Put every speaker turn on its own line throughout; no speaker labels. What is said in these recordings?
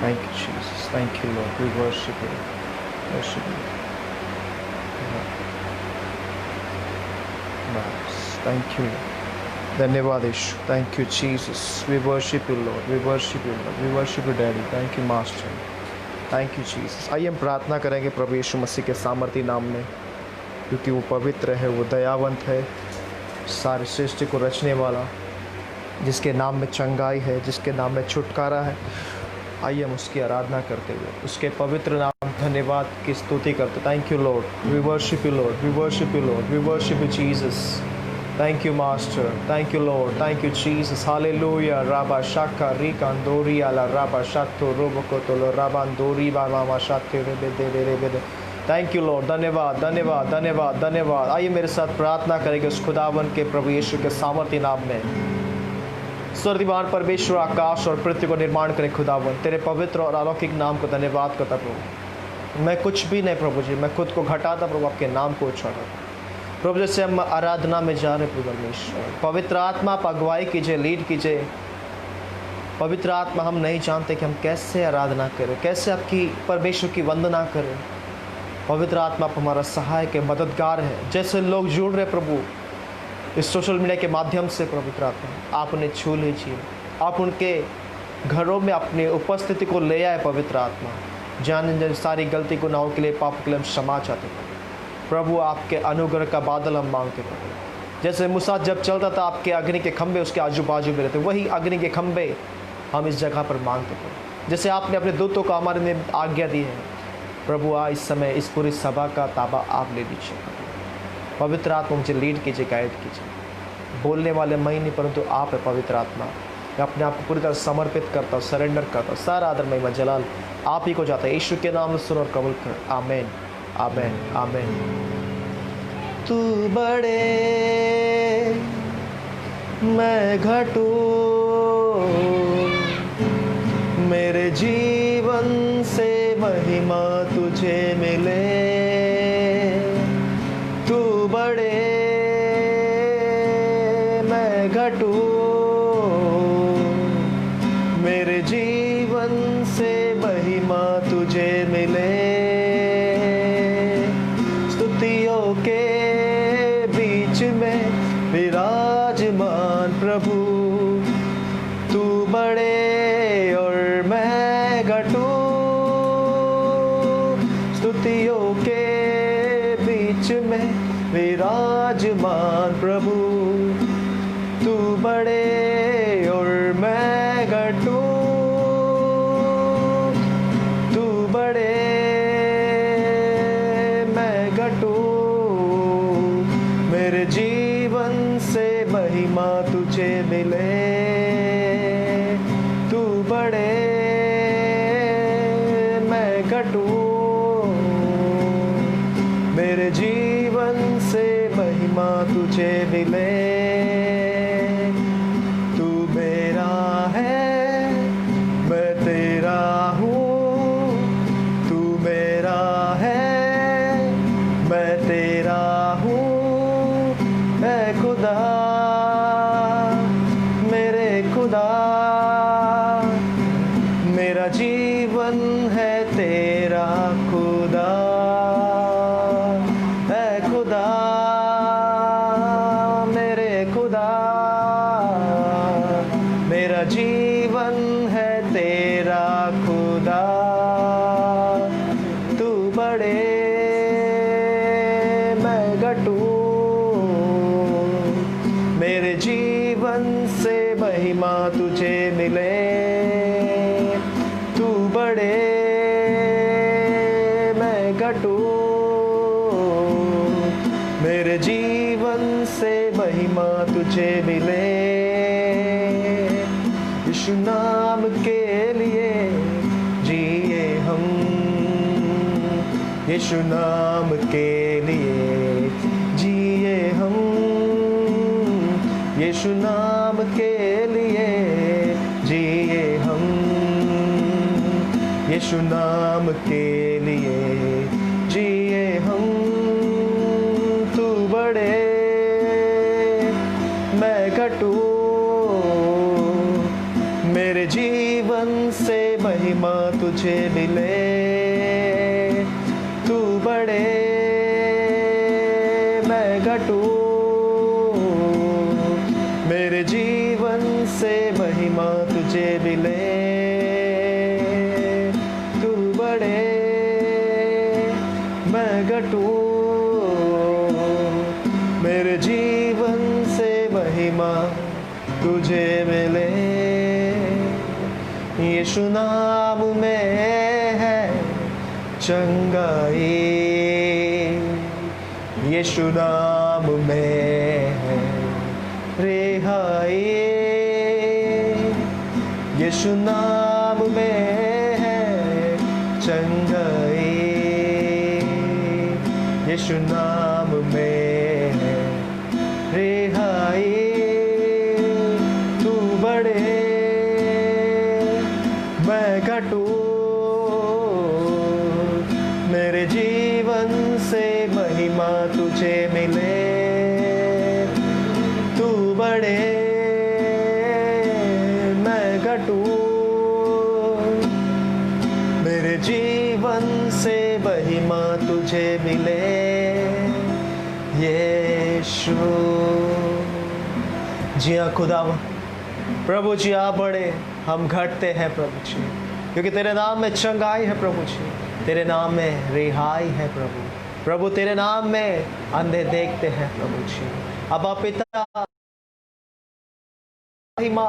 Thank you, Jesus. Thank you, Lord. We worship you. Worship you. Nice. Thank you. धन्यवाद यीशु. Thank you, Jesus. We worship you, Lord. We worship you, Lord. We worship you, Daddy. Thank you, Master. Thank you, Jesus. आइए हम प्रार्थना करेंगे प्रभु यीशु मसीह के सामर्थी नाम में, क्योंकि वो पवित्र है, वो दयावंत है, सारे सृष्टि को रचने वाला, जिसके नाम में चंगाई है, जिसके नाम में छुटकारा है. आइए हम उसकी आराधना करते हुए उसके पवित्र नाम धन्यवाद की स्तुति करते. Thank you Lord. We worship you Lord. We worship you Lord. We worship you Jesus. Thank you, Master. Thank you, Lord. Thank you, Jesus. Hallelujah. Rabba shaka rikandori ala rabba shatto robokotolo rabandori bama shatte rebede. Thank you, Lord. धन्यवाद धन्यवाद धन्यवाद धन्यवाद. आइए मेरे साथ प्रार्थना करेंगे उस खुदावन के प्रभु यीशु के सामर्थी नाम में. स्वर्गवान परमेश्वर आकाश और पृथ्वी को निर्माण करे खुदावन, तेरे पवित्र और अलौकिक नाम को धन्यवाद करता प्रभु. मैं कुछ भी नहीं प्रभु जी, मैं खुद को घटाता प्रभु, आपके नाम को उछालता प्रभु. जैसे हम आराधना में जा रहे प्रभु परमेश्वर, पवित्र आत्मा आप अगुवाई कीजिए, लीड कीजिए. पवित्र आत्मा, हम नहीं जानते कि हम कैसे आराधना करें, कैसे आपकी परमेश्वर की वंदना करें. पवित्र आत्मा आप हमारा सहायक है, मददगार है. जैसे लोग जुड़ रहे प्रभु इस सोशल मीडिया के माध्यम से, पवित्र आत्मा आप उन्हें छू लीजिए, आप उनके घरों में अपनी उपस्थिति को ले आए. पवित्र आत्मा, जान सारी गलती गुनाहों के लिए, पाप के लिए हम क्षमा चाहते हैं प्रभु. आपके अनुग्रह का बादल हम मांगते प्रभु. जैसे मूसा जब चलता था, आपके अग्नि के खंभे उसके आजू बाजू में रहते, वही अग्नि के खंभे हम इस जगह पर मांगते प्रभु. जैसे आपने अपने दूतों को हमारे में आज्ञा दी है प्रभु, इस समय इस पूरी सभा का ताबा आप ले लीजिए. पवित्र आत्मा मुझे लीड कीजिए, गाइड कीजिए. बोलने वाले मैं नहीं परंतु आप है पवित्र आत्मा. मैं अपने आप को पूरी तरह समर्पित करता हूँ, सरेंडर करता हूँ. सारा आदर महिमा जलाल आप ही को जाता है. यीशु के नाम से सुन और कबूल कर. आमीन आमीन आमीन. तू बड़े मैं घटूं, मेरे जीवन से महिमा तुझे मिले. तू बड़े मैं घटूं, मेरे जीवन से महिमा तुझे मिले. स्तुतियों के बीच में विराजमान प्रभु, तू बड़े और मैं घटूं. स्तुतियों के बीच में विराजमान प्रभु, तू बड़े और मैं घटूं. तू बड़े मैं घटूं, मेरे जीवन से महिमा तुझे मिले. तू बड़े मैं घटूं, मेरे जीवन से महिमा तुझे मिले. तू मेरा है मैं तेरा हूँ, तू मेरा है मैं तेरा हूँ. ऐ खुदा मेरे खुदा, मेरा जीवन है तेरा खुदा. ऐ खुदा मेरे खुदा, मेरा जीवन है तेरा खुदा. तू बड़े मैं घटूं, मेरे जीवन से महिमा तुझे मिले. तू बड़े मैं घटूं, मेरे जीवन से महिमा तुझे मिले. यीशु नाम के लिए जिए हम, यीशु नाम के लिए जिए हम. यीशु नाम के लिए जिए हम, यीशु नाम के लिए जिए हम. तू बड़े मैं घटूं, मेरे जी जीवन से महिमा तुझे मिले, तू बढ़े मैं घटूं। मेरे जीवन से महिमा तुझे मिले, तू बढ़े मैं घटूं। मेरे जीवन से महिमा तुझे मिले। यीशु नाम में है चंगाई, यीशु नाम में है रिहाई, यीशु नाम में है चंगाई, यीशु नाम में है रिहाई। तू बढ़े मैं घटूं, मेरे जीवन से महिमा तुझे मिले, तू बढ़े मैं घटूं। मेरे जीवन से महिमा तुझे मिले, यीशु। जी हाँ खुदा प्रभु जी, आप बढ़े हम घटते हैं प्रभु जी, क्योंकि तेरे नाम में चंगाई है प्रभु जी, तेरे नाम में रिहाई है प्रभु। प्रभु तेरे नाम में अंधे देखते हैं प्रभु जी। अब आप पिता महिमा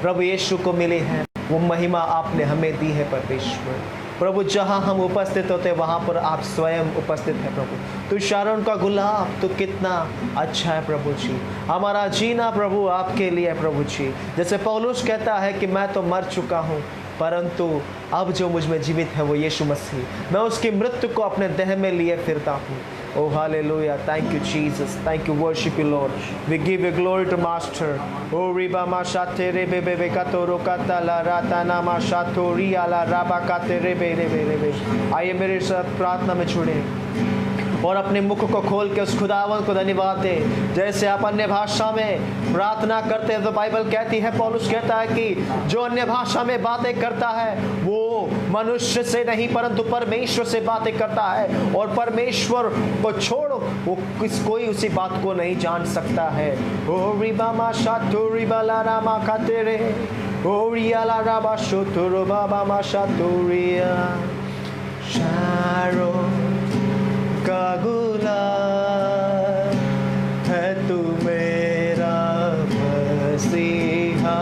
प्रभु यीशु को मिली है, वो महिमा आपने हमें दी है परमेश्वर। प्रभु जहाँ हम उपस्थित होते वहाँ पर आप स्वयं उपस्थित हैं प्रभु। तू शारोन का गुलाब, तू कितना अच्छा है प्रभु जी। हमारा जीना प्रभु आपके लिए प्रभु जी। जैसे पौलुस कहता है कि मैं तो मर चुका हूँ, परंतु अब जो मुझ में जीवित है वो यीशु मसीह, मैं उसकी मृत्यु को अपने देह में लिए फिरता हूँ। Oh hallelujah, thank you Jesus, thank you, worship you Lord, we give you glory to Master. Oh riba ma shate rebe bebe katoro katala ratana ma shatori ala raba kate rebe rebe rebe। आइए मेरे साथ प्रार्थना में जुड़े और अपने मुख को खोल के उस खुदावन को धन्यवाद दे। जैसे आप अन्य भाषा में प्रार्थना करते हैं तो बाइबल कहती है, पौलुस कहता है कि जो अन्य भाषा में बातें करता है वो मनुष्य से नहीं परंतु परमेश्वर से बातें करता है, और परमेश्वर को छोड़ो वो कोई उसी बात को नहीं जान सकता है। ओ रिबा मा शातुरी बाला रामा खातेरे, ओ रियाला राबा शोतुरो बाबा मा शातुरिया। शारो का गुलाब है तू मेरा मसीहा,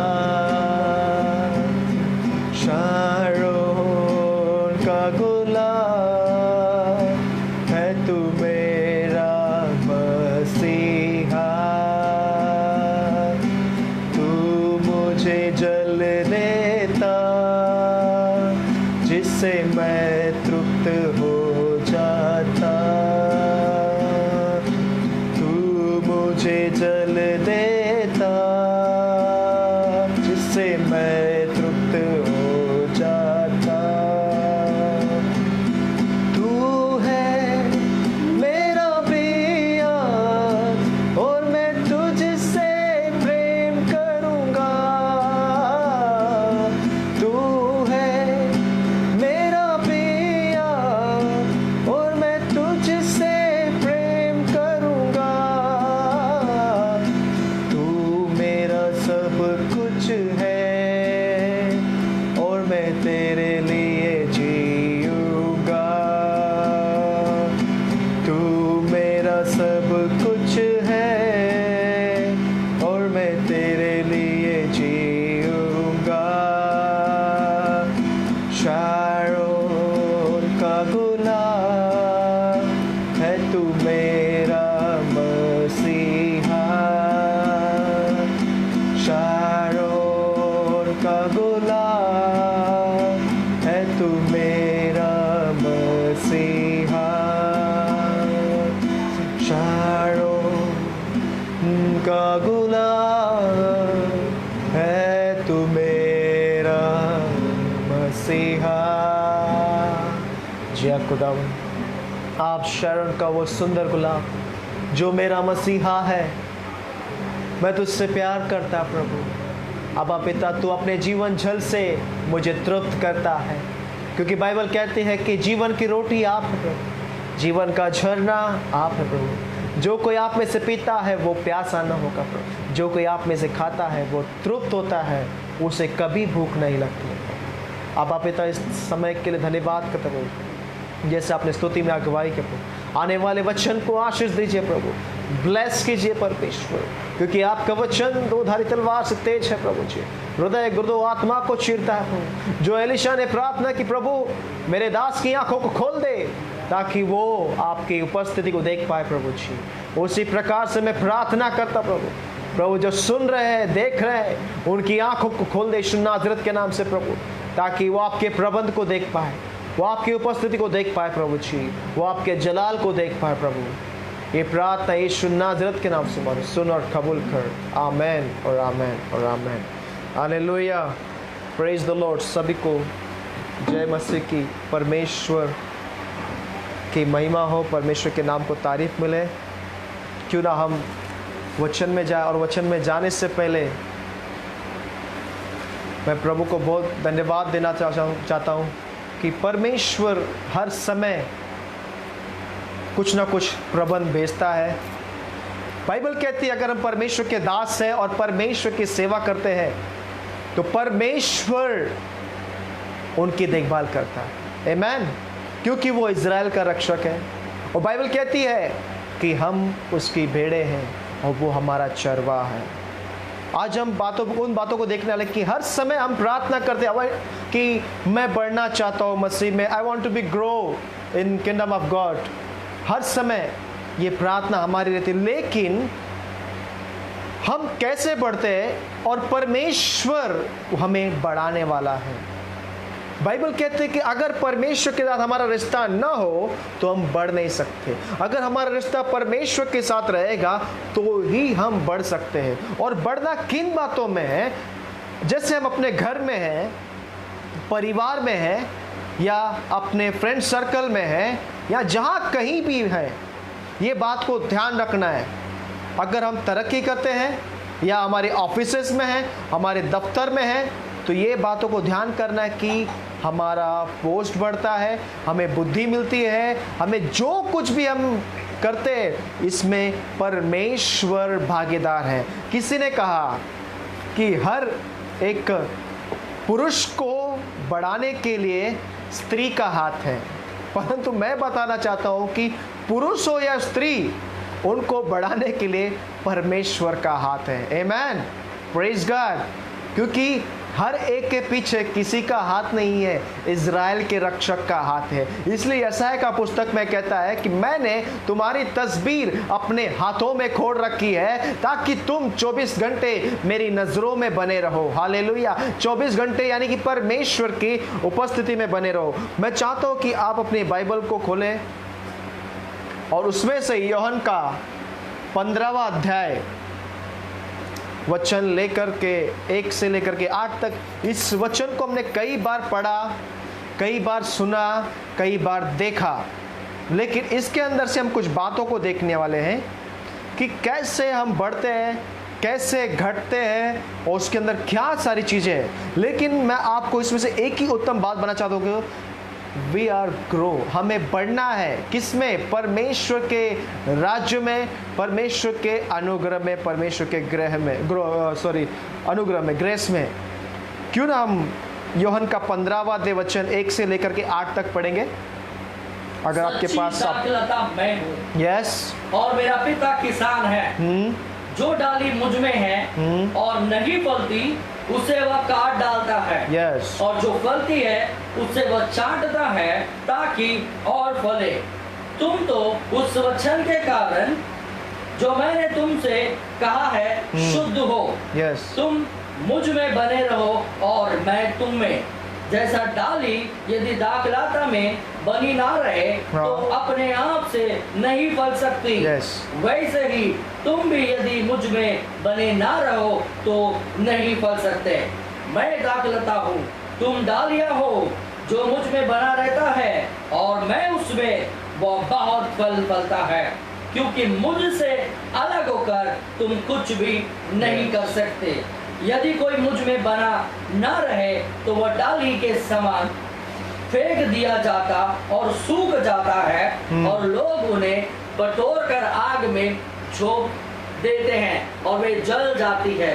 शारोन का गुलाब है तू मेरा मसीहा। तू मुझे जल देता जिससे मैं तृप्त हो जाता, तू मुझे जल देता जिससे मैं तृप्त हो जाता। तू है मेरा प्रिया और मैं तुझसे प्रेम करूँगा। तू है मेरा प्रिया और मैं तुझसे प्रेम करूँगा। तू मेरा सब कुछ है और मैं तेरे लिए जीऊँगा। तू मेरा सब कुछ है और मैं तेरे लिए जीऊँगा। शारोन का गुलाब है तू मेरा मसीहा, शारोन का गुलाब है तू मेरा मसीहा। शारोन का गुलाब है तू मेरा मसीहा। जी खुदावन, आप शरण का वो सुंदर गुलाब जो मेरा मसीहा है, मैं तुझसे प्यार करता प्रभु। अब्बा पिता, तू अपने जीवन जल से मुझे तृप्त करता है, क्योंकि बाइबल कहती है कि जीवन की रोटी आप है प्रभु, जीवन का झरना आप है प्रभु। जो कोई आप में से पीता है वो प्यासा न होगा प्रभु, जो कोई आप में से खाता है वो तृप्त होता है, उसे कभी भूख नहीं लगती। अब्बा पिता, इस समय के लिए धन्यवाद करते प्रभु, जैसे आपने स्तुति में अगुवाई के प्रभु, आने वाले वचन को आशीष दीजिए प्रभु, ब्लेस कीजिए परमेश्वर, क्योंकि आपका वचन दोधारी तलवार से तेज है प्रभु जी, हृदय गुर्दो आत्मा को चीरता है प्रभु। जो एलिशा ने प्रार्थना की, प्रभु मेरे दास की आंखों को खोल दे ताकि वो आपकी उपस्थिति को देख पाए प्रभु जी, उसी प्रकार से मैं प्रार्थना करता प्रभु, जो सुन रहे हैं देख रहे हैं उनकी आंखों को खोल दे यीशु नाज़रेत के नाम से प्रभु, ताकि वो आपके प्रबंध को देख पाए, वो आपकी उपस्थिति को देख पाए प्रभु जी, वो आपके जलाल को देख पाए प्रभु। ये प्रार्थना यीशु नाज़रेत के नाम से मानो, सुन और कबूल कर। आमेन और आमेन और amen. Hallelujah, praise the lord. सभी को जय मसीह की, परमेश्वर की महिमा हो, परमेश्वर के नाम को तारीफ मिले। क्यों ना हम वचन में जाए, और वचन में जाने से पहले मैं प्रभु को बहुत धन्यवाद देना चाहता हूँ कि परमेश्वर हर समय कुछ ना कुछ प्रबंध भेजता है। बाइबल कहती है अगर हम परमेश्वर के दास हैं और परमेश्वर की सेवा करते हैं तो परमेश्वर उनकी देखभाल करता है। आमीन, क्योंकि वो इज़राइल का रक्षक है। और बाइबल कहती है कि हम उसकी भेड़ें हैं और वो हमारा चरवाहा है। आज हम उन बातों को देखने वाले कि हर समय हम प्रार्थना करते हैं कि मैं बढ़ना चाहता हूँ मसीह में, I want to be grow in kingdom of God. हर समय ये प्रार्थना हमारी रहती है, लेकिन हम कैसे बढ़ते हैं और परमेश्वर हमें बढ़ाने वाला है। बाइबल कहते हैं कि अगर परमेश्वर के साथ हमारा रिश्ता ना हो तो हम बढ़ नहीं सकते। अगर हमारा रिश्ता परमेश्वर के साथ रहेगा तो ही हम बढ़ सकते हैं। और बढ़ना किन बातों में है? जैसे हम अपने घर में हैं, परिवार में हैं, या अपने फ्रेंड सर्कल में हैं, या जहाँ कहीं भी है, ये बात को ध्यान रखना है। अगर हम तरक्की करते हैं या हमारे ऑफिसेस में हैं, हमारे दफ्तर में हैं, तो ये बातों को ध्यान करना है कि हमारा पोस्ट बढ़ता है, हमें बुद्धि मिलती है, हमें जो कुछ भी हम करते हैं इसमें परमेश्वर भागीदार है। किसी ने कहा कि हर एक पुरुष को बढ़ाने के लिए स्त्री का हाथ है, परंतु मैं बताना चाहता हूँ कि पुरुष हो या स्त्री, उनको बढ़ाने के लिए परमेश्वर का हाथ है। आमेन, प्रेज गॉड। क्योंकि हर एक के पीछे किसी का हाथ नहीं है, इज़राइल के रक्षक का हाथ है। इसलिए यशायाह का पुस्तक में कहता है कि मैंने तुम्हारी तस्वीर अपने हाथों में खोल रखी है ताकि तुम 24 घंटे मेरी नज़रों में बने रहो। हालेलुया, 24 घंटे यानी कि परमेश्वर की उपस्थिति में बने रहो। मैं चाहता हूँ कि आप अपनी बाइबल को खोलें और उसमें से यूहन्ना का 15वां अध्याय वचन लेकर के 1 से लेकर के 8 तक, इस वचन को हमने कई बार पढ़ा, कई बार सुना, कई बार देखा, लेकिन इसके अंदर से हम कुछ बातों को देखने वाले हैं कि कैसे हम बढ़ते हैं, कैसे घटते हैं और उसके अंदर क्या सारी चीज़ें हैं। लेकिन मैं आपको इसमें से एक ही उत्तम बात बताना चाहता हूँ कि वी आर ग्रो, हमें बढ़ना है। किसमें? परमेश्वर के राज्य में, परमेश्वर के अनुग्रह में, परमेश्वर के अनुग्रह में, ग्रेस में। क्यों ना हम यूहन्ना का 15वां वचन 1 से लेकर के 8 तक पढ़ेंगे। अगर आपके पास
मैं हूँ,
यस,
और मेरा पिता किसान है। जो डाली मुझ में है और नहीं फलती उसे वह काट डालता है,
yes.
और जो फलती है उसे वह छांटता है ताकि और फले। तुम तो उस वचन के कारण जो मैंने तुमसे कहा है शुद्ध हो।
yes.
तुम मुझ में बने रहो और मैं तुम में। जैसा डाली यदि दाखलता में बनी ना रहे तो अपने आप से नहीं फल सकती,
yes.
वैसे ही तुम भी यदि मुझ में बने ना रहो तो नहीं फल सकते। मैं दाखलता हूँ, तुम डालियाँ हो। जो मुझ में बना रहता है और मैं उसमें, वह बहुत फल फलता है, क्योंकि मुझसे अलग होकर तुम कुछ भी नहीं कर सकते। यदि कोई मुझ में बना न रहे तो वह डाली के समान फेंक दिया जाता और सूख जाता है और लोग उन्हें बटोर कर आग में झोंक देते हैं और वे जल जाती है।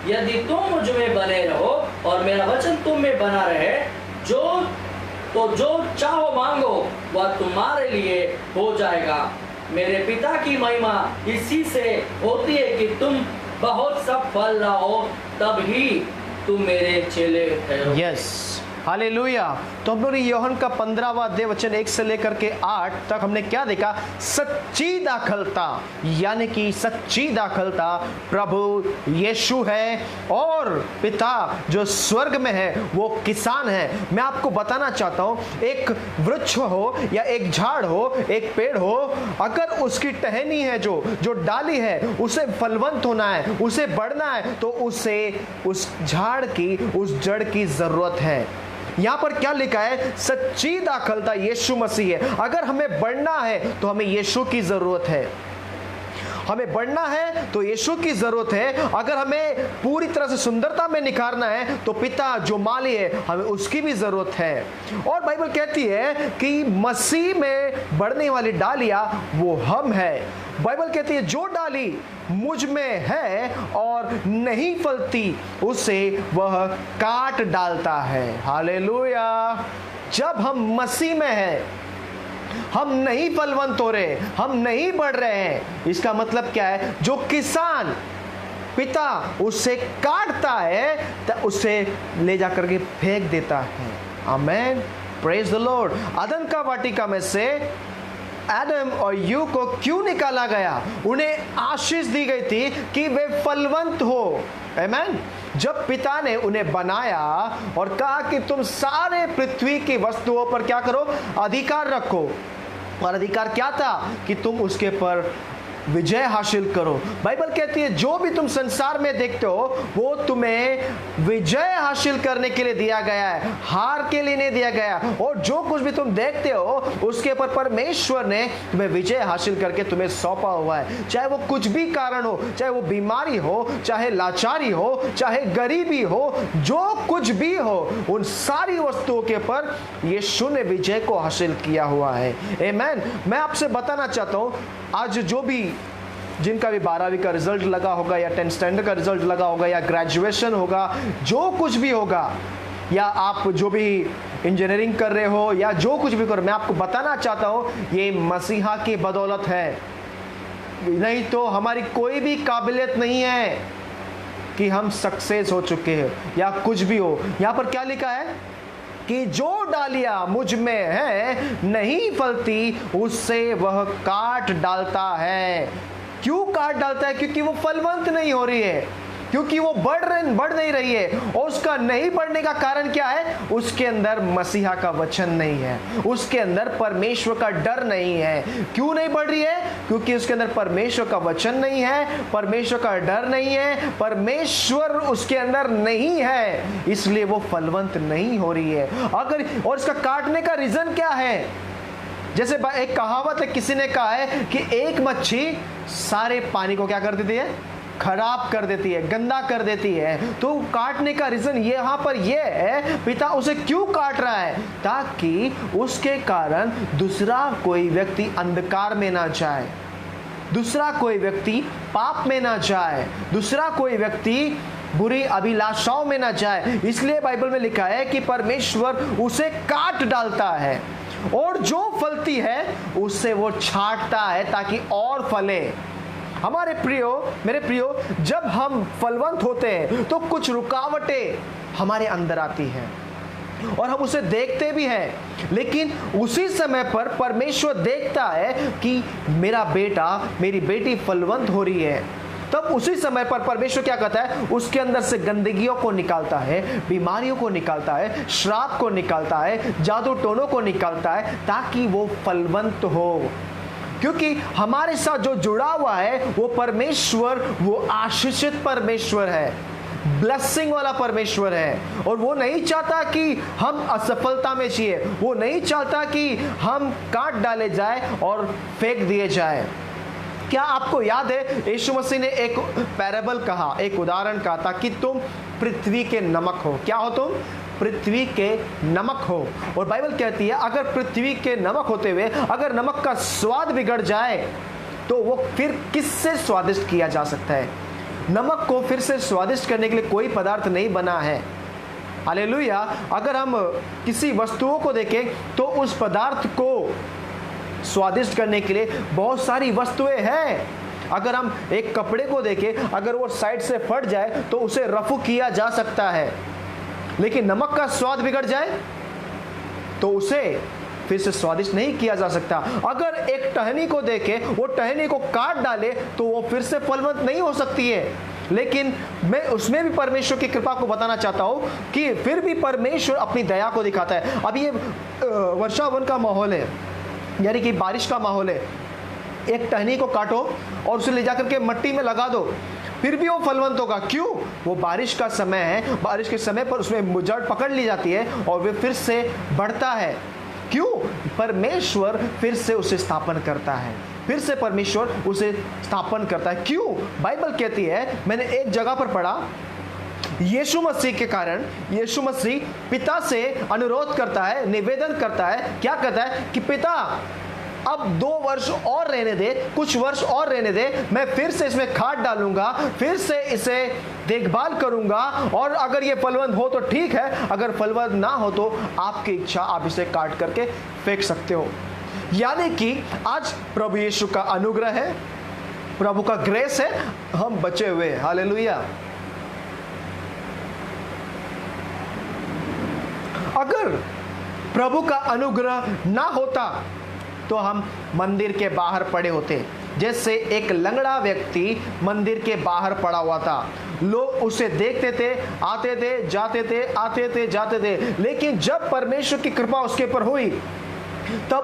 यदि तुम मुझ में बने रहो और मेरा वचन तुम में बना रहे जो चाहो मांगो वह तुम्हारे लिए हो जाएगा। मेरे पिता की महिमा इसी से होती है कि तुम बहुत सब फल लाओ, तब ही तुम मेरे चेले ठहरो।
Yes, hallelujah. तो हम लोग यूहन्ना का 15वां अध्याय वचन 1 से लेकर के 8 तक हमने क्या देखा? सच्ची दाखलता, यानी कि सच्ची दाखलता प्रभु यीशु है और पिता जो स्वर्ग में है वो किसान है। मैं आपको बताना चाहता हूं, एक वृक्ष हो या एक झाड़ हो, एक पेड़ हो, अगर उसकी टहनी है जो डाली है उसे फलवंत होना है, उसे बढ़ना है, तो उसे उस झाड़ की, उस जड़ की जरूरत है। यहां पर क्या लिखा है? सच्ची दाखलता यीशु मसीह है। अगर हमें बढ़ना है तो हमें यीशु की जरूरत है। हमें बढ़ना है तो यीशु की जरूरत है। अगर हमें पूरी तरह से सुंदरता में निखारना है तो पिता जो माली है हमें उसकी भी जरूरत है। और बाइबल कहती है कि मसीह में बढ़ने वाली डालियां वो हम है। बाइबल कहती है जो डाली मुझ में है और नहीं फलती उसे वह काट डालता है। हालेलुया। जब हम मसीह में हैं, हम नहीं फलवंत हो रहे, हम नहीं बढ़ रहे हैं, इसका मतलब क्या है? जो किसान पिता उसे काटता है तो उसे ले जाकर के फेंक देता है। आमेन, प्रेज द लॉर्ड। अदन का वाटिका में से एडम और यू को क्यों निकाला गया? उन्हें आशीष दी गई थी कि वे फलवंत हो। आमेन। जब पिता ने उन्हें बनाया और कहा कि तुम सारे पृथ्वी की वस्तुओं पर क्या करो? अधिकार रखो। और अधिकार क्या था? कि तुम उसके पर विजय हासिल करो। बाइबल कहती है जो भी तुम संसार में देखते हो वो तुम्हें विजय हासिल करने के लिए दिया गया है, हार के लिए नहीं दिया गया। और जो कुछ भी तुम देखते हो उसके ऊपर परमेश्वर ने तुम्हें विजय हासिल करके तुम्हें सौंपा हुआ है। चाहे वो कुछ भी कारण हो, चाहे वो बीमारी हो, चाहे लाचारी हो, चाहे गरीबी हो, जो कुछ भी हो, उन सारी वस्तुओं के ऊपर यीशु ने विजय को हासिल किया हुआ है। आमेन। मैं आपसे बताना चाहता हूं, आज जो भी जिनका भी 12वीं का रिजल्ट लगा होगा या 10th स्टैंडर्ड का रिजल्ट लगा होगा या ग्रेजुएशन होगा, जो कुछ भी होगा, या आप जो भी इंजीनियरिंग कर रहे हो या जो कुछ भी करो, मैं आपको बताना चाहता हूं ये मसीहा की बदौलत है। नहीं तो हमारी कोई भी काबिलियत नहीं है कि हम सक्सेस हो चुके हैं या कुछ भी हो। यहां पर क्या लिखा है कि जो डालियां मुझ में है नहीं फलती उससे वह काट डालता है। क्यों काट डालता है? क्योंकि वो फलवंत नहीं हो रही है, क्योंकि वो बढ़ नहीं रही है। और उसका नहीं बढ़ने का कारण क्या है? उसके अंदर मसीहा का वचन नहीं है, उसके अंदर परमेश्वर का डर नहीं है। क्यों नहीं बढ़ रही है? क्योंकि उसके अंदर परमेश्वर का वचन नहीं है, परमेश्वर का डर नहीं है, परमेश्वर उसके अंदर नहीं है, इसलिए वो फलवंत नहीं हो रही है। और इसका काटने का रीजन क्या है? जैसे एक कहावत है, किसी ने कहा है कि एक मच्छी सारे पानी को क्या कर देती है? खराब कर देती है, गंदा कर देती है। तो काटने का रीजन यहां पर यह है, पिता उसे क्यों काट रहा है? ताकि उसके कारण दूसरा कोई व्यक्ति अंधकार में ना जाए, दूसरा कोई व्यक्ति पाप में ना जाए, दूसरा कोई व्यक्ति बुरी अभिलाषाओं में ना जाए। इसलिए बाइबल में लिखा है कि परमेश्वर उसे काट डालता है और जो फलती है उससे वो छांटता है ताकि और फले। हमारे प्रियो, मेरे प्रियो, जब हम फलवंत होते हैं तो कुछ रुकावटें हमारे अंदर आती हैं और हम उसे देखते भी हैं, लेकिन उसी समय पर परमेश्वर देखता है कि मेरा बेटा, मेरी बेटी फलवंत हो रही है। तब उसी समय पर परमेश्वर क्या करता है? उसके अंदर से गंदगियों को निकालता है, बीमारियों को निकालता है, श्राप को निकालता है, जादू टोनों को निकालता है, ताकि वो फलवंत हो। क्योंकि हमारे साथ जो जुड़ा हुआ है वो परमेश्वर, वो आशीषित परमेश्वर है, ब्लेसिंग वाला परमेश्वर है। और वो नहीं चाहता कि हम असफलता में जिए, वो नहीं चाहता कि हम काट डाले जाए और फेंक दिए जाए। क्या आपको याद है यीशु मसीह ने एक पैराबल कहा, एक उदाहरण कहा था कि तुम पृथ्वी के नमक हो। क्या हो तुम? पृथ्वी के नमक हो। और बाइबल कहती है अगर पृथ्वी के नमक होते हुए अगर नमक का स्वाद बिगड़ जाए तो वो फिर किससे स्वादिष्ट किया जा सकता है? नमक को फिर से स्वादिष्ट करने के लिए कोई पदार्थ नहीं बना है। हालेलुया। अगर हम किसी वस्तुओं को देखें तो उस पदार्थ को स्वादिष्ट करने के लिए बहुत सारी वस्तुएं हैं। अगर हम एक कपड़े को देखें, अगर वो साइड से फट जाए तो उसे रफू किया जा सकता है, लेकिन नमक का स्वाद बिगड़ जाए तो उसे फिर से स्वादिष्ट नहीं किया जा सकता। अगर एक टहनी को देखे, वो टहनी को काट डाले तो वो फिर से फलवंत नहीं हो सकती है। लेकिन मैं उसमें भी परमेश्वर की कृपा को बताना चाहता हूं कि फिर भी परमेश्वर अपनी दया को दिखाता है। अब ये वर्षावन का माहौल है, यानी कि बारिश का माहौल है। एक टहनी को काटो और उसे ले जाकर के मिट्टी में लगा दो, फिर भी वो फलवंत होगा। क्यों? वो बारिश का समय है, बारिश के समय पर उसमें जड़ पकड़ ली जाती है और वे फिर से बढ़ता है। क्यों? परमेश्वर फिर से उसे स्थापन करता है, फिर से परमेश्वर उसे स्थापन करता है। क्यों? बाइबल कहती है, मैंने एक जगह पर पढ़ा, यीशु मसीह के कारण यीशु मसीह पिता से अनुरोध करता है, निवेदन करता है। क्या कहता है कि पिता अब 2 वर्ष और रहने दे, कुछ वर्ष और रहने दे, मैं फिर से इसमें खाद डालूंगा, फिर से इसे देखभाल करूंगा, और अगर ये फलवंत हो तो ठीक है, अगर फलवंत ना हो तो आपकी इच्छा, आप इसे काट करके फेंक सकते हो। यानी कि आज प्रभु यीशु का अनुग्रह है, प्रभु का ग्रेस है, हम बचे हुए हैं। हालेलुया। अगर प्रभु का अनुग्रह ना होता तो हम मंदिर के बाहर पड़े होते। जैसे एक लंगड़ा व्यक्ति मंदिर के बाहर पड़ा हुआ था, लोग उसे देखते थे, आते थे जाते थे, आते थे जाते थे, लेकिन जब परमेश्वर की कृपा उसके ऊपर हुई तब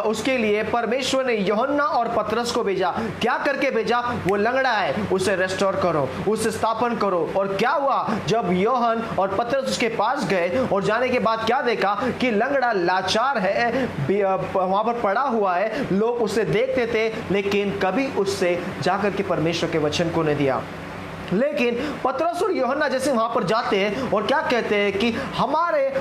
उसके लिए परमेश्वर ने यूहन्ना और पतरस को भेजा। क्या करके भेजा? वो लंगड़ा है, उसे रेस्टोर करो, उसे स्थापन करो। और क्या हुआ? जब यूहन और पतरस उसके पास गए और जाने के बाद क्या देखा कि लंगड़ा लाचार है, वहां पर पड़ा हुआ है, लोग उसे देखते थे लेकिन कभी उससे जाकर के परमेश्वर के वचन को नहीं दिया। लेकिन पतरस और यूहन्ना जैसे वहां पर जाते हैं और क्या कहते हैं कि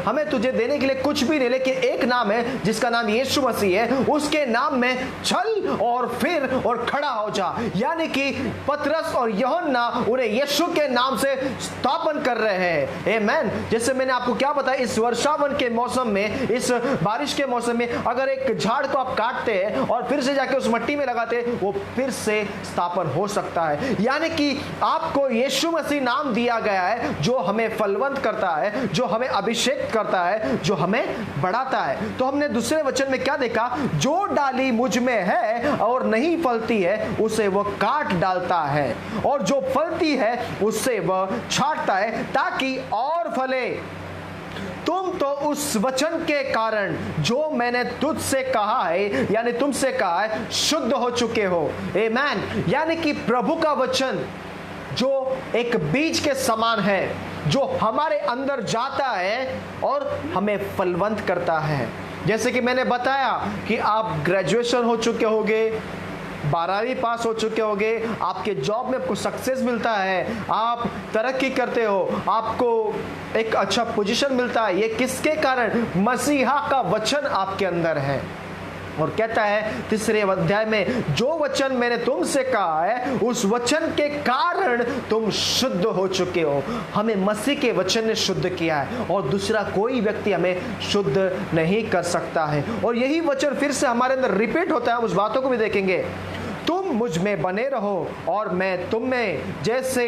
हमें तुझे देने के लिए कुछ भी नहीं, लेकिन एक नाम है जिसका नाम यीशु मसीह है, उसके नाम में चल और फिर और खड़ा हो जा। यानी कि पतरस और यूहन्ना उन्हें यीशु के नाम से स्थापन कर रहे हैं। आमीन। जैसे मैंने आपको क्या बताया, इस वर्षावन के मौसम में, इस बारिश के मौसम में अगर एक झाड़ को आप काटते हैं और फिर से जाके उस मिट्टी में लगाते हैं, वो फिर से स्थापन हो सकता है। यानी कि आप को यीशु मसीह नाम दिया गया है जो हमें फलवंत करता है, जो हमें अभिषेक करता है, जो हमें बढ़ाता है। तो हमने दूसरे वचन में क्या देखा? जो डाली मुझ में है और नहीं फलती है उसे वह काट डालता है, और जो फलती है उससे वह छांटता है ताकि और फले। तुम तो उस वचन के कारण जो मैंने तुझसे कहा है, यानी तुमसे कहा है, शुद्ध हो चुके हो। आमीन। यानी कि प्रभु का वचन जो एक बीज के समान है, जो हमारे अंदर जाता है और हमें फलवंत करता है। जैसे कि मैंने बताया कि आप ग्रेजुएशन हो चुके होंगे, 12वीं पास हो चुके होंगे, आपके जॉब में आपको सक्सेस मिलता है, आप तरक्की करते हो, आपको एक अच्छा पोजीशन मिलता है। ये किसके कारण? मसीहा का वचन आपके अंदर है। और कहता है 3 अध्याय में, जो वचन मैंने तुमसे कहा है उस वचन के कारण तुम शुद्ध हो चुके हो। हमें मसीह के वचन ने शुद्ध किया है और दूसरा कोई व्यक्ति हमें शुद्ध नहीं कर सकता है। और यही वचन फिर से हमारे अंदर रिपीट होता है, हम उस बातों को भी देखेंगे। तुम मुझ में बने रहो और मैं तुम में। जैसे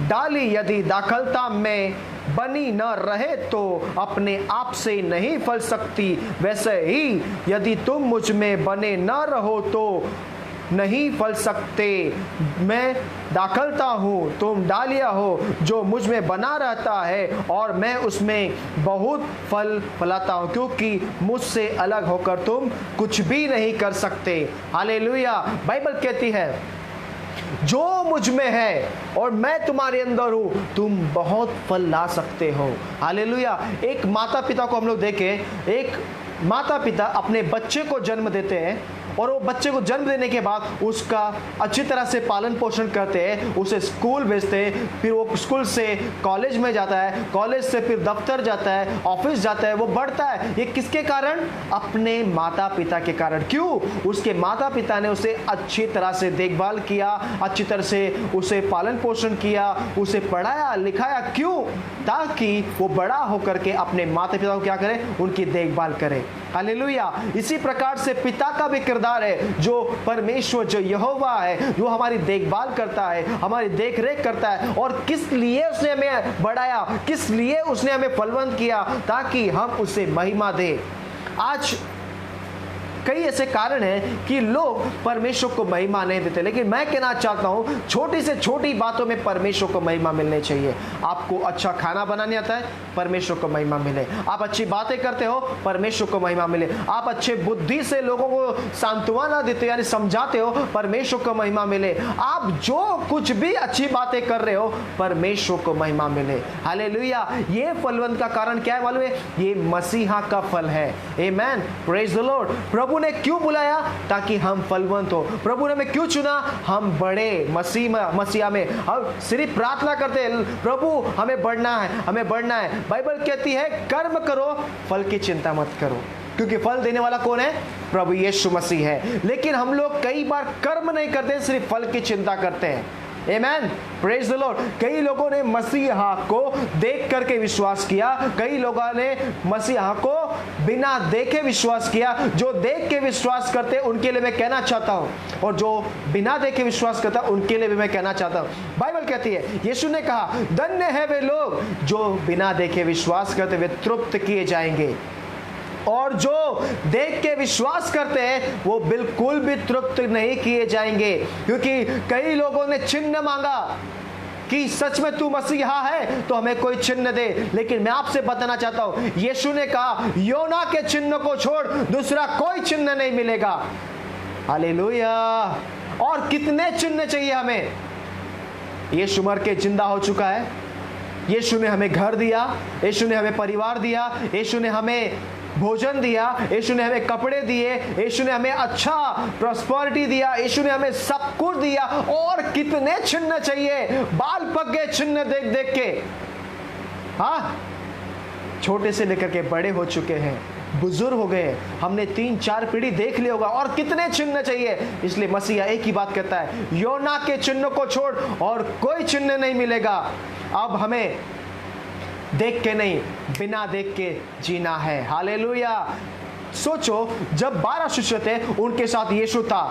डाली यदि दाखलता में बनी न रहे तो अपने आप से नहीं फल सकती, वैसे ही यदि तुम मुझ में बने न रहो तो नहीं फल सकते। मैं दाखलता हूँ, तुम डालिया हो, जो मुझ में बना रहता है और मैं उसमें बहुत फल फलाता हूँ, क्योंकि मुझसे अलग होकर तुम कुछ भी नहीं कर सकते। हालेलुया। बाइबल कहती है जो मुझ में है और मैं तुम्हारे अंदर हूं, तुम बहुत फल ला सकते हो। हालेलुया। एक माता पिता को हम लोग देखें, एक माता पिता अपने बच्चे को जन्म देते हैं और वो बच्चे को जन्म देने के बाद उसका अच्छी तरह से पालन पोषण करते हैं, उसे स्कूल भेजते हैं, फिर वो स्कूल से कॉलेज में जाता है, कॉलेज से फिर दफ्तर जाता है, ऑफिस जाता है, वो बढ़ता है। ये किसके कारण? अपने माता पिता के कारण। क्यों? उसके माता पिता ने उसे अच्छी तरह से देखभाल किया, अच्छी तरह से उसे पालन पोषण किया, उसे पढ़ाया लिखाया। क्यों? ताकि वो बड़ा होकर के अपने माता पिता को क्या करे? उनकी देखभाल करे। हालेलुया। इसी प्रकार से पिता का भी किरदार है, जो परमेश्वर, जो यहोवा है, जो हमारी देखभाल करता है, हमारी देख रेख करता है। और किस लिए उसने हमें बढ़ाया, किस लिए उसने हमें फलवंत किया? ताकि हम उसे महिमा दें। आज कई ऐसे कारण हैं कि लोग परमेश्वर को महिमा नहीं देते, लेकिन मैं कहना चाहता हूं छोटी से छोटी बातों में परमेश्वर को महिमा मिलनी चाहिए। आपको अच्छा खाना बनाने आता है, परमेश्वर को महिमा मिले। आप अच्छी बातें करते हो, परमेश्वर को महिमा मिले। आप अच्छे बुद्धि से लोगों को सांत्वना देते हो, यानी समझाते हो, परमेश्वर को महिमा मिले। आप जो कुछ भी अच्छी बातें कर रहे हो, परमेश्वर को महिमा मिले। हालेलुया। ये फलवंत का कारण क्या है मालूम है? ये मसीहा का फल है। आमेन, प्रेज द लॉर्ड। प्रभु ने क्यों बुलाया? ताकि हम फलवंत हो। प्रभु ने हमें क्यों चुना? हम बड़े मसीहा में हम सिर्फ प्रार्थना करते हैं, प्रभु हमें बढ़ना है, हमें बढ़ना है। बाइबल कहती है कर्म करो, फल की चिंता मत करो, क्योंकि फल देने वाला कौन है? प्रभु यीशु मसीह है। लेकिन हम लोग कई बार कर्म नहीं करते, सिर्फ फल की चिंता करते हैं। आमेन, प्रेज द लॉर्ड। कई लोगों ने मसीहा को देख करके विश्वास किया, कई लोगों ने मसीहा को बिना देखे विश्वास किया। जो देख के विश्वास करते उनके लिए मैं कहना चाहता हूं, और जो बिना देखे विश्वास करता उनके लिए भी मैं कहना चाहता हूं। बाइबल कहती है, यीशु ने कहा, धन्य है वे लोग जो बिना देखे विश्वास करते, वे तृप्त किए जाएंगे। और जो देख के विश्वास करते हैं वो बिल्कुल भी तृप्त नहीं किए जाएंगे। क्योंकि कई लोगों ने चिन्ह मांगा कि सच में तू मसीहा है तो हमें कोई चिन्ह दे, लेकिन मैं आपसे बताना चाहता हूं, यीशु ने कहा योना के चिन्ह को छोड़ दूसरा कोई चिन्ह नहीं मिलेगा। हालेलुया। और कितने चिन्ह चाहिए हमें? यीशु मर के जिंदा हो चुका है, यीशु ने हमें घर दिया, यीशु ने हमें परिवार दिया, यीशु ने हमें भोजन दिया, यीशु ने हमें कपड़े दिए, यीशु ने हमें अच्छा प्रॉस्पेरिटी दिया, यीशु ने हमें सब कुछ दिया। और कितने चिन्ह चाहिए? बाल पक गए चिन्ह देख देख के। हाँ, छोटे से लेकर के बड़े हो चुके हैं, बुजुर्ग हो गए, हमने 3-4 पीढ़ी देख लिया होगा। और कितने चिन्ह चाहिए? इसलिए मसीहा एक ही बात कहता है, योना के चिन्ह को छोड़ और कोई चिन्ह नहीं मिलेगा। अब हमें देख के नहीं, बिना देख के जीना है। हालेलुया। सोचो, जब 12 शिष्य थे, उनके साथ यीशु था।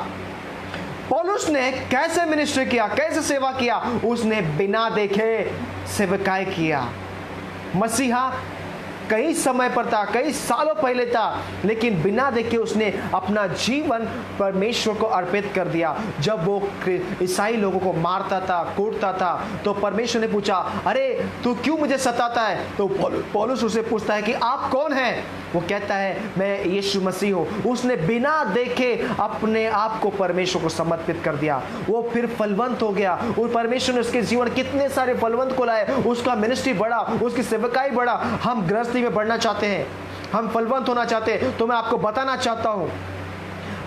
पौलुस ने कैसे मिनिस्ट्री किया, कैसे सेवा किया? उसने बिना देखे सेवकाई किया। मसीहा कई समय पर था, कई सालों पहले था, लेकिन बिना देखे उसने अपना जीवन परमेश्वर को अर्पित कर दिया। जब वो ईसाई लोगों को मारता था, कूटता था, तो परमेश्वर ने पूछा, अरे तू क्यों मुझे सताता है? तो पौलुस उसे पूछता है कि आप कौन हैं? वो कहता है, मैं यीशु मसीह हूँ। उसने बिना देखे अपने आप को परमेश्वर को समर्पित कर दिया। वो फिर फलवंत हो गया, और परमेश्वर ने उसके जीवन कितने सारे फलवंत को लाए। उसका मिनिस्ट्री बढ़ा, उसकी सेवकाई बढ़ा। हम गृहस्थी में बढ़ना चाहते हैं, हम फलवंत होना चाहते हैं, तो मैं आपको बताना चाहता हूं,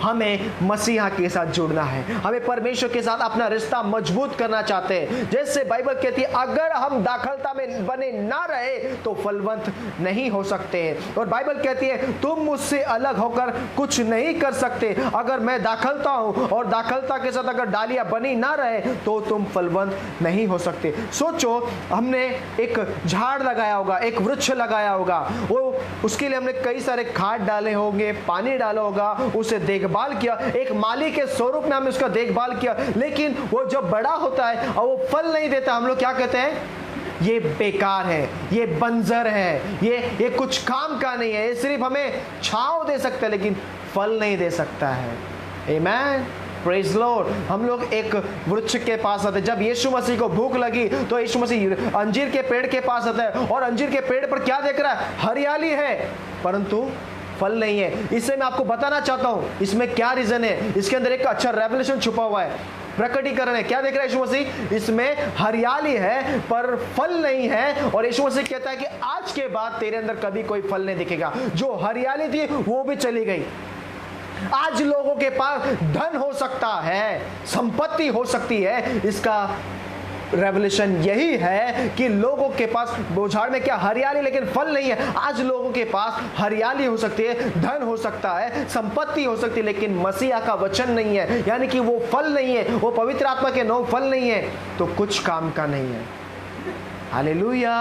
हमें मसीहा के साथ जुड़ना है, हमें परमेश्वर के साथ अपना रिश्ता मजबूत करना चाहते हैं। जैसे बाइबल कहती है, अगर हम दाखलता में बने ना रहे तो फलवंत नहीं हो सकते हैं। और बाइबल कहती है, तुम मुझसे अलग होकर कुछ नहीं कर सकते। अगर मैं दाखलता हूं और दाखलता के साथ अगर डालियां बनी ना रहे तो तुम फलवंत नहीं हो सकते। सोचो, हमने एक झाड़ लगाया होगा, एक वृक्ष लगाया होगा, वो उसके लिए हमने कई सारे खाद डाले होंगे, पानी डाला होगा, उसे देखभाल किया, एक माली के स्वरूप में हमने उसका देखभाल किया। लेकिन वो जब बड़ा होता है और वो फल नहीं देता, हम लोग क्या कहते हैं? ये बेकार है, ये बंजर है, ये कुछ काम का नहीं है, ये सिर्फ हमें छांव दे सकता है लेकिन फल नहीं दे सकता है। आमेन, प्रेज लॉर्ड। हम लोग एक वृक्ष के पास आते हैं। जब यीशु मसीह को भूख लगी तो यीशु मसीह अंजीर के पेड़ के पास आता है, और अंजीर के पेड़ पर क्या देख रहा है? हरियाली है, परंतु फल नहीं है। इससे मैं आपको बताना चाहता हूं इसमें क्या रीजन है। इसके अंदर एक अच्छा रेवलेशन छुपा हुआ है। प्रकटीकरण है। क्या देख रहा है यीशु मसीह? इसमें हरियाली है पर फल नहीं है। और यीशु मसीह कहता है कि आज के बाद तेरे अंदर कभी कोई फल नहीं दिखेगा। जो हरियाली थी वो भी चली गई। आज लोगों के पास धन हो सकता है, संपत्ति हो सकती है, इसका रेवलेशन यही है कि लोगों के पास झाड़ में क्या हरियाली लेकिन फल नहीं है। आज लोगों के पास हरियाली हो सकती है, धन हो सकता है, संपत्ति हो सकती है, लेकिन मसीहा का वचन नहीं है, यानी कि वो फल नहीं है, वो पवित्र आत्मा के 9 फल नहीं है, तो कुछ काम का नहीं है। Hallelujah,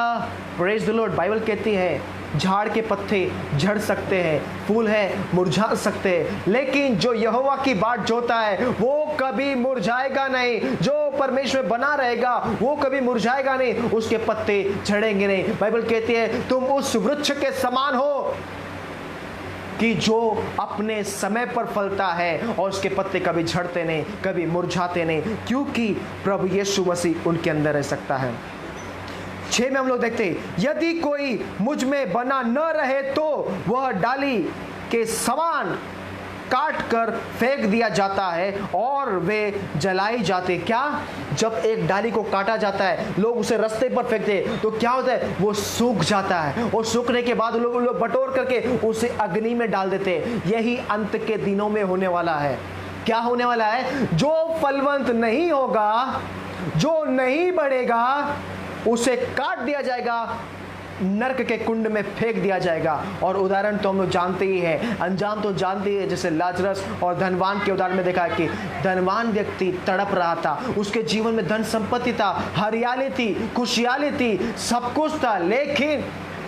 praise the Lord. Bible कहती है झाड़ के पत्ते झड़ सकते हैं, फूल है मुरझा सकते हैं, लेकिन जो यहोवा की बाट जोता है वो कभी मुरझाएगा नहीं। जो परमेश्वर बना रहेगा वो कभी मुरझाएगा नहीं, उसके पत्ते झड़ेंगे नहीं। बाइबल कहती है तुम उस वृक्ष के समान हो कि जो अपने समय पर फलता है और उसके पत्ते कभी झड़ते नहीं, कभी मुरझाते नहीं, क्योंकि प्रभु यीशु मसीह उनके अंदर रह सकता है। 6 में हम लोग देखते हैं, यदि कोई मुझ में बना न रहे तो वह डाली के समान काट कर फेंक दिया जाता है और वे जलाई जाते। क्या? जब एक डाली को काटा जाता है, लोग उसे रास्ते पर फेंकते हैं, तो क्या होता है? वो सूख जाता है और सूखने के बाद लोग बटोर करके उसे अग्नि में डाल देते हैं। यही अंत के दिनों में होने वाला है। क्या होने वाला है? जो फलवंत नहीं होगा, जो नहीं बढ़ेगा, उसे काट दिया जाएगा, नरक के कुंड में फेंक दिया जाएगा। और उदाहरण तो हम लोग जानते ही हैं, अंजाम तो जानते ही हैं। जैसे लाजरस और धनवान के उदाहरण में देखा कि धनवान व्यक्ति तड़प रहा था, उसके जीवन में धन संपत्ति था, हरियाली थी, खुशहाली थी, सब कुछ था, लेकिन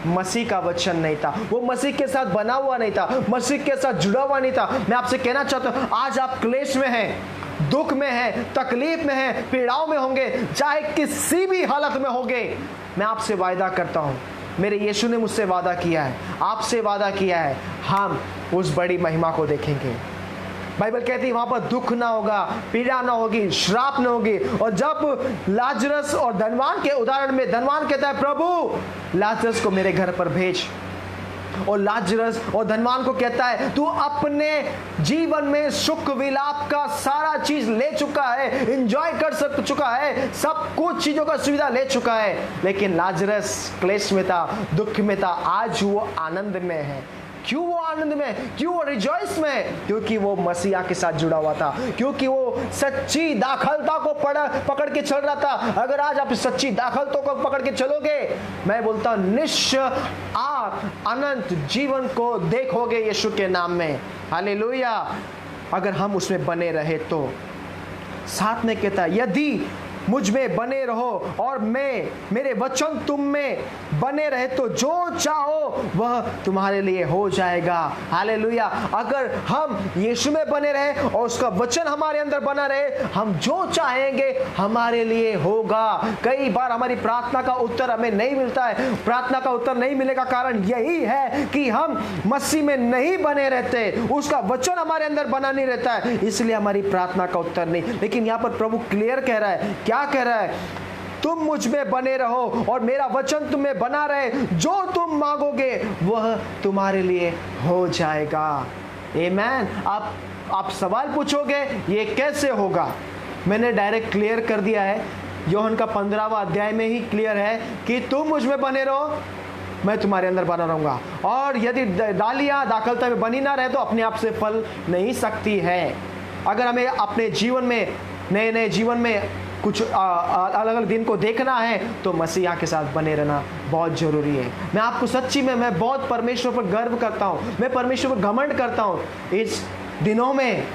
मसीह का वचन नहीं था। वो मसीह के साथ बना हुआ नहीं था, मसीह के साथ जुड़ा हुआ नहीं था। मैं आपसे कहना चाहता हूँ, आज आप क्लेश में हैं, दुख में है, तकलीफ में है, पीड़ाओं में होंगे, चाहे किसी भी हालत में होंगे, मैं आपसे वायदा करता हूं, मेरे यीशु ने मुझसे वादा किया है, आपसे वादा किया है, हम उस बड़ी महिमा को देखेंगे। बाइबल कहती है वहां पर दुख ना होगा, पीड़ा ना होगी, श्राप ना होगी। और जब लाजरस और धनवान के उदाहरण में धनवान कहता है प्रभु लाजरस को मेरे घर पर भेज, और लाजरस और धनवान को कहता है तू अपने जीवन में सुख विलाप का सारा चीज ले चुका है, एंजॉय कर चुका है, सब कुछ चीजों का सुविधा ले चुका है, लेकिन लाजरस क्लेश में था, दुख में था। आज वो आनंद में है। क्यों वो आनंद में, क्यों वो रिजॉइस में? क्योंकि वो मसीहा के साथ जुड़ा हुआ था, क्योंकि वो सच्ची दाखलता को पकड़ के चल रहा था। अगर आज आप सच्ची दाखलता को पकड़ के चलोगे, मैं बोलता हूं निश्चय आप अनंत जीवन को देखोगे यीशु के नाम में। हालेलुया। अगर हम उसमें बने रहे तो। साथ में कहता है यदि मुझ में बने रहो और मेरे वचन तुम में बने रहे तो जो चाहो वह तुम्हारे लिए हो जाएगा। हालेलुया। अगर हम यीशु में बने रहे और उसका वचन हमारे अंदर बना रहे, हम जो चाहेंगे हमारे लिए होगा। कई बार हमारी प्रार्थना का उत्तर हमें नहीं मिलता है। प्रार्थना का उत्तर नहीं मिलने का कारण यही है कि हम मसीह में नहीं बने रहते, उसका वचन हमारे अंदर बना नहीं रहता है, इसलिए हमारी प्रार्थना का उत्तर नहीं। लेकिन यहाँ पर प्रभु क्लियर कह रहा है, क्या कह रहा है? तुम मुझ में बने रहो और मेरा वचन तुम में बना रहे, जो तुम मांगोगे वह तुम्हारे लिए हो जाएगा। आमीन। आप सवाल पूछोगे ये कैसे होगा? मैंने डायरेक्ट क्लियर कर दिया है, यूहन्ना का 15वां अध्याय में ही क्लियर है कि तुम मुझ में बने रहो, मैं तुम्हारे अंदर बना रहूंगा। और यदि डालियां दाखलता में बनी ना रहे तो अपने आप से फल नहीं सकती है। अगर हमें अपने जीवन में नए जीवन में कुछ अलग अलग दिन को देखना है तो मसीहा के साथ बने रहना बहुत जरूरी है। मैं आपको सच्ची में मैं बहुत परमेश्वर पर गर्व करता हूँ, मैं परमेश्वर पर घमंड करता हूँ। इस दिनों में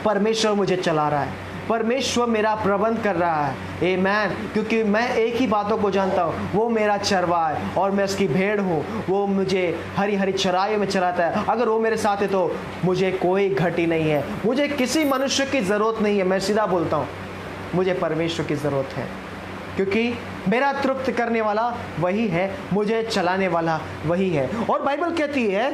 परमेश्वर मुझे चला रहा है, परमेश्वर मेरा प्रबंध कर रहा है। आमीन। क्योंकि मैं एक ही बातों को जानता हूँ, वो मेरा चरवाहा है और मैं उसकी भेड़ हूँ। वो मुझे हरी हरी चराइयों में चराता है। अगर वो मेरे साथ है तो मुझे कोई घटी नहीं है, मुझे किसी मनुष्य की ज़रूरत नहीं है। मैं सीधा बोलता हूँ, मुझे परमेश्वर की ज़रूरत है, क्योंकि मेरा तृप्त करने वाला वही है, मुझे चलाने वाला वही है। और बाइबल कहती है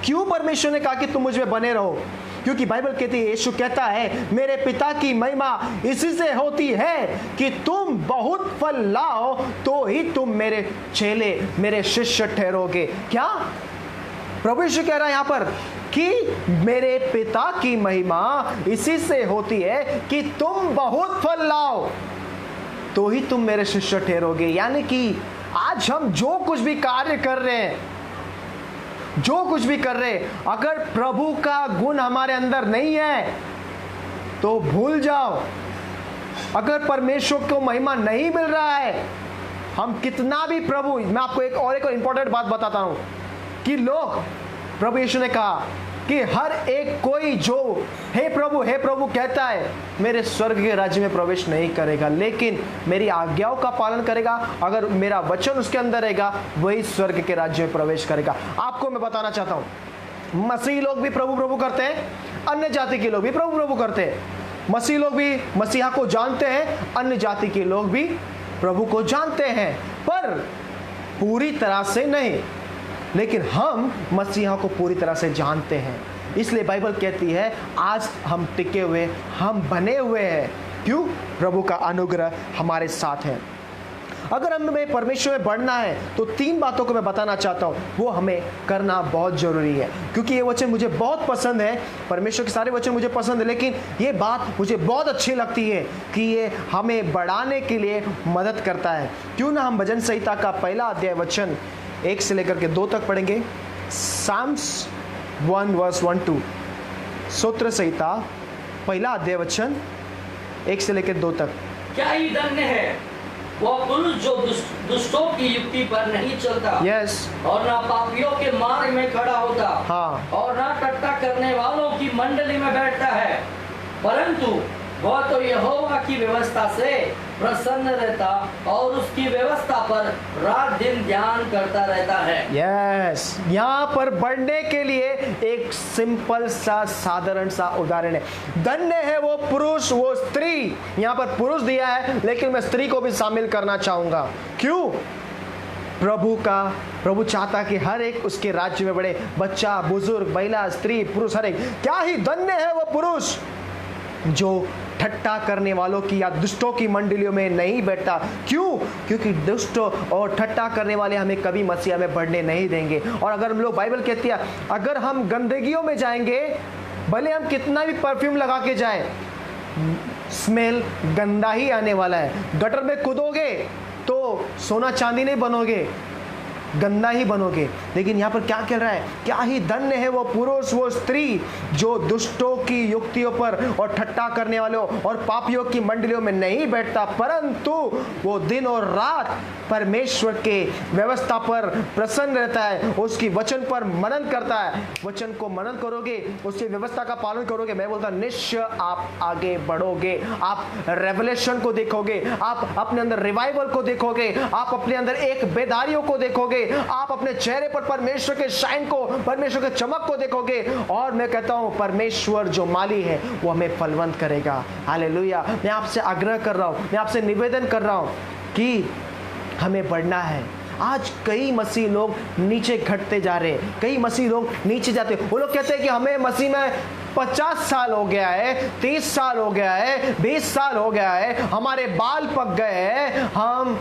क्यों परमेश्वर ने कहा कि तुम मुझ में बने रहो? क्योंकि बाइबल कहती है, यीशु कहता है मेरे पिता की महिमा इसी से होती है कि तुम बहुत फल लाओ तो ही तुम मेरे चेले, मेरे शिष्य ठहरोगे। क्या प्रभु यीशु कह रहा है यहाँ पर कि मेरे पिता की महिमा इसी से होती है कि तुम बहुत फल लाओ, तो ही तुम मेरे शिष्य ठहरोगे। यानी कि आज हम जो कुछ भी कार्य कर रहे हैं, जो कुछ भी कर रहे हैं, अगर प्रभु का गुण हमारे अंदर नहीं है तो भूल जाओ। अगर परमेश्वर को महिमा नहीं मिल रहा है, हम कितना भी प्रभु, मैं आपको एक इंपॉर्टेंट बात बताता हूं कि लोग, प्रभु यीशु ने कहा कि हर एक कोई जो हे प्रभु कहता है, मेरे स्वर्ग के राज्य में प्रवेश नहीं करेगा, लेकिन मेरी आज्ञाओं का पालन करेगा, अगर मेरा वचन उसके अंदर रहेगा, वही स्वर्ग के राज्य में प्रवेश करेगा। आपको मैं बताना चाहता हूं, मसीही लोग भी प्रभु करते हैं, अन्य जाति के लोग भी प्रभु करते हैं। मसीही लोग भी मसीहा को जानते हैं, अन्य जाति के लोग भी प्रभु को जानते हैं, पर पूरी तरह से नहीं। लेकिन हम मसीहा को पूरी तरह से जानते हैं, इसलिए बाइबल कहती है आज हम टिके हुए, हम बने हुए हैं। क्यों? प्रभु का अनुग्रह हमारे साथ है। अगर हमें परमेश्वर में बढ़ना है तो 3 बातों को मैं बताना चाहता हूं, वो हमें करना बहुत जरूरी है। क्योंकि ये वचन मुझे बहुत पसंद है, परमेश्वर के सारे वचन मुझे पसंद है, लेकिन ये बात मुझे बहुत अच्छी लगती है कि ये हमें बढ़ाने के लिए मदद करता है। क्यों ना हम भजन संहिता का पहला अध्याय वचन 1 से लेकर के 2 तक पढ़ेंगे। साम्स 1 वर्स 1-2, स्तोत्र संहिता पहला अध्याय वचन 1 से लेकर 2 तक।
क्या ही धन्य है वह पुरुष जो दुष्टों की युक्ति पर नहीं चलता, और ना पापियों के मार्ग में खड़ा होता, और ना टट्टा करने वालों की मंडली में बैठता है, परंतु वह तो यहोवा की व्यवस्था से प्रसन्न रहता और उसकी व्यवस्था पर रात दिन ध्यान करता रहता है। यहाँ पर बढ़ने के लिए एक सिंपल सा साधारण सा उदाहरण है। धन्य है वो पुरुष, वो स्त्री, यहाँ पर पुरुष दिया है, लेकिन मैं स्त्री को भी शामिल करना चाहूंगा। क्यों? प्रभु चाहता कि हर एक उसके राज्य में बढ़े, बच्चा, बुजुर्ग, महिला, स्त्री, पुरुष, हर एक। क्या ही धन्य है वो पुरुष जो ठट्टा करने वालों की या दुष्टों की मंडलियों में नहीं बैठता। क्यों? क्योंकि दुष्ट और ठट्टा करने वाले हमें कभी मसीहा में बढ़ने नहीं देंगे। और अगर हम लोग, बाइबल कहती है, अगर हम गंदगियों में जाएंगे, भले हम कितना भी परफ्यूम लगा के जाए, स्मेल गंदा ही आने वाला है। गटर में कूदोगे तो सोना चांदी नहीं बनोगे, गंदा ही बनोगे। लेकिन यहाँ पर क्या कह रहा है? क्या ही धन्य है वो पुरुष, वो स्त्री जो दुष्टों की युक्तियों पर और ठट्टा करने वालों और पापियों की मंडलियों में नहीं बैठता, परंतु वो दिन और रात परमेश्वर के व्यवस्था पर प्रसन्न रहता है, उसकी वचन पर मनन करता है। वचन को मनन करोगे, उसकी व्यवस्था का पालन करोगे, मैं बोलता निश्चय आप आगे बढ़ोगे, आप रेवलेशन को देखोगे, आप अपने अंदर रिवाइवल को देखोगे, आप अपने अंदर एक बेदारियों को देखोगे, आप अपने चेहरे पर परमेश्वर के शाइन को, परमेश्वर के चमक को देखोगे। और मैं कहता हूं परमेश्वर जो माली है वो हमें फलवंत करेगा। हालेलुया। मैं आपसे आग्रह कर रहा हूं, मैं आपसे निवेदन कर रहा हूं कि हमें बढ़ना है। आज कई मसीह लोग नीचे घटते जा रहे हैं, कई मसीह लोग नीचे जाते। वो लोग कहते हैं कि हमें मसीह में 50 साल हो गया है, 30 साल हो गया है, 20 साल हो गया है, हमारे बाल पक गए हैं, हम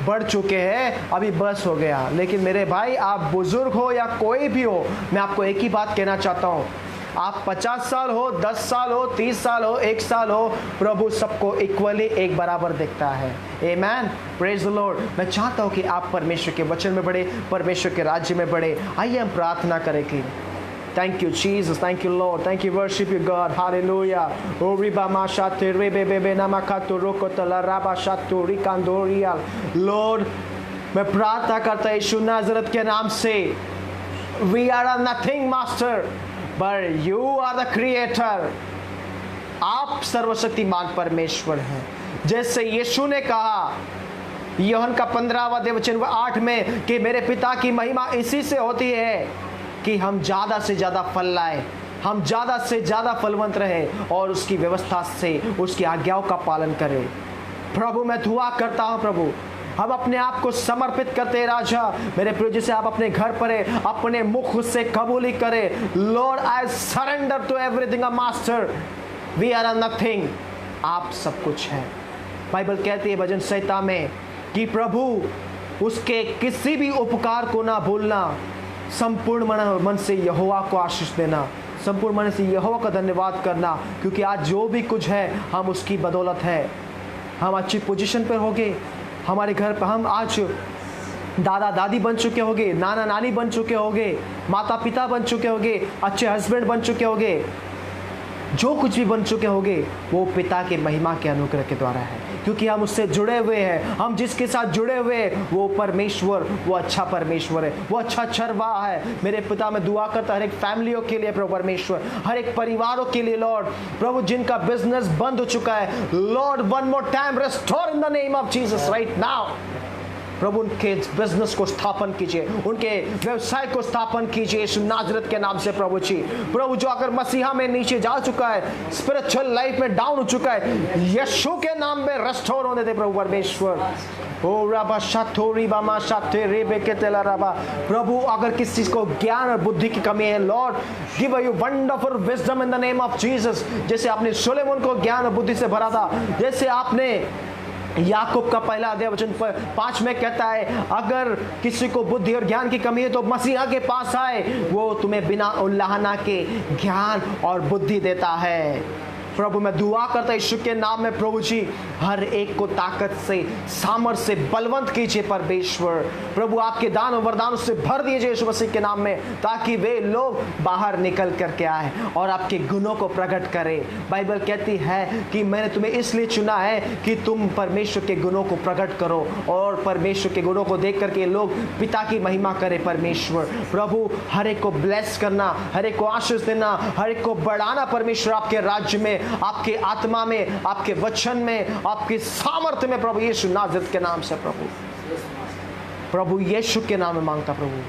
बढ़ चुके हैं, अभी बस हो गया। लेकिन मेरे भाई, आप बुजुर्ग हो या कोई भी हो, मैं आपको एक ही बात कहना चाहता हूं, आप 50 साल हो, 10 साल हो, 30 साल हो, 1 साल हो, प्रभु सबको इक्वली एक बराबर देखता है। आमेन, प्रेज द लॉर्ड। मैं चाहता हूं कि आप परमेश्वर के वचन में बढ़े, परमेश्वर के राज्य में बढ़े। आइए हम प्रार्थना करें कि Thank you, Jesus. Thank you, Lord. Thank you, worship you, God. Hallelujah. Lord, मैं प्रार्थना करता यीशु नाज़रेत के नाम से, We are nothing, Master, but you are the Creator. आप सर्वशक्तिमान परमेश्वर हैं। जैसे यीशु ने कहा यूहन्ना का 15वां अध्याय वचन 8 में कि मेरे पिता की महिमा इसी से होती है कि हम ज़्यादा से ज़्यादा फल लाएं, हम ज़्यादा से ज़्यादा फलवंत रहें और उसकी व्यवस्था से, उसकी आज्ञाओं का पालन करें। प्रभु मैं दुआ करता हूँ, प्रभु हम अपने आप को समर्पित करते हैं राजा। मेरे प्रिय, जिसे आप अपने घर पर अपने मुख से कबूली करें। Lord, I surrender to everything a master, we are nothing, आप सब कुछ हैं। बाइबल कहती है भजन संहिता में कि प्रभु उसके किसी भी उपकार को ना भूलना,
संपूर्ण मन से यहोवा को आशीष देना, संपूर्ण मन से यहोवा का धन्यवाद करना, क्योंकि आज जो भी कुछ है हम उसकी बदौलत है। हम अच्छी पोजीशन पर होंगे, हमारे घर पर हम आज दादा दादी बन चुके होंगे, नाना नानी बन चुके होंगे, माता पिता बन चुके होंगे, अच्छे हस्बैंड बन चुके होंगे, जो कुछ भी बन चुके होंगे वो पिता के महिमा के अनुग्रह के द्वारा है, क्योंकि हम उससे जुड़े हुए हैं। हम जिसके साथ जुड़े हुए हैं वो परमेश्वर, वो अच्छा परमेश्वर है, वो अच्छा चरवाहा है। मेरे पिता, मैं दुआ करता हर एक फैमिलियों के लिए प्रभु परमेश्वर, हर एक परिवारों के लिए लॉर्ड प्रभु, जिनका बिजनेस बंद हो चुका है lord, one more time restore in the name of Jesus right now. प्रभु उनके बिजनेस को स्थापन कीजिए, उनके व्यवसाय को स्थापन कीजिए यीशु नाजरत के नाम से प्रभु जी। प्रभु जो अगर मसीहा में नीचे जा चुका है, स्पिरिचुअल लाइफ में डाउन हो चुका है, यीशु के नाम में रेस्टोर होने दे प्रभु परमेश्वर। ओ रबा शाथोरी बामा शाथे रेबे के तेला रबा। प्रभु अगर किसी को ज्ञान और बुद्धि की कमी है Lord, give you wonderful wisdom in the name of Jesus. जैसे आपने सुलेमान को ज्ञान और बुद्धि से भरा था, जैसे आपने याकूब का पहला अध्याय वचन 5 में कहता है, अगर किसी को बुद्धि और ज्ञान की कमी है तो मसीहा के पास आए, वो तुम्हें बिना उल्लाहना के ज्ञान और बुद्धि देता है। प्रभु मैं दुआ करता यीशु के नाम में प्रभु जी, हर एक को ताकत से, सामर्थ्य से बलवंत कीजिए परमेश्वर। प्रभु आपके दान और वरदानों से भर दीजिए यीशु मसीह के नाम में, ताकि वे लोग बाहर निकल करके आए और आपके गुणों को प्रकट करें। बाइबल कहती है कि मैंने तुम्हें इसलिए चुना है कि तुम परमेश्वर के गुणों को प्रकट करो, और परमेश्वर के गुणों को देख करके लोग पिता की महिमा करें। परमेश्वर प्रभु हर एक को ब्लेस करना, हर एक को आशीष देना, हर एक को बढ़ाना परमेश्वर, आपके राज्य में, आपके आत्मा में, आपके वचन में, आपके सामर्थ्य में प्रभु यीशु नाजरत के नाम से प्रभु यीशु के नाम में मांगता प्रभु,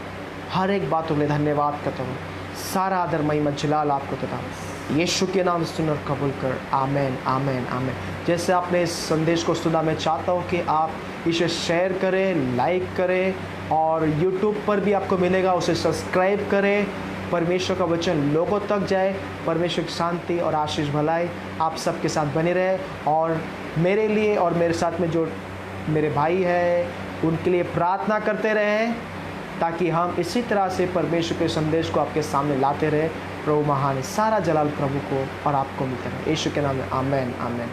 हर एक बातों के लिए धन्यवाद करता हूँ। सारा आदर महिमा जलाल आपको देता हूँ, यीशु के नाम से सुन और कबूल कर। आमेन आमेन आमेन। जैसे आपने इस संदेश को सुना, मैं चाहता हूँ कि आप इसे शेयर करें, लाइक करें, और यूट्यूब पर भी आपको मिलेगा, उसे सब्सक्राइब करें। परमेश्वर का वचन लोगों तक जाए, परमेश्वर की शांति और आशीष भलाई आप सबके साथ बने रहे, और मेरे लिए और मेरे साथ में जो मेरे भाई हैं उनके लिए प्रार्थना करते रहें, ताकि हम इसी तरह से परमेश्वर के संदेश को आपके सामने लाते रहें। प्रभु महान, सारा जलाल प्रभु को और आपको मिलता रहे, यीशु के नाम में आमेन आमेन।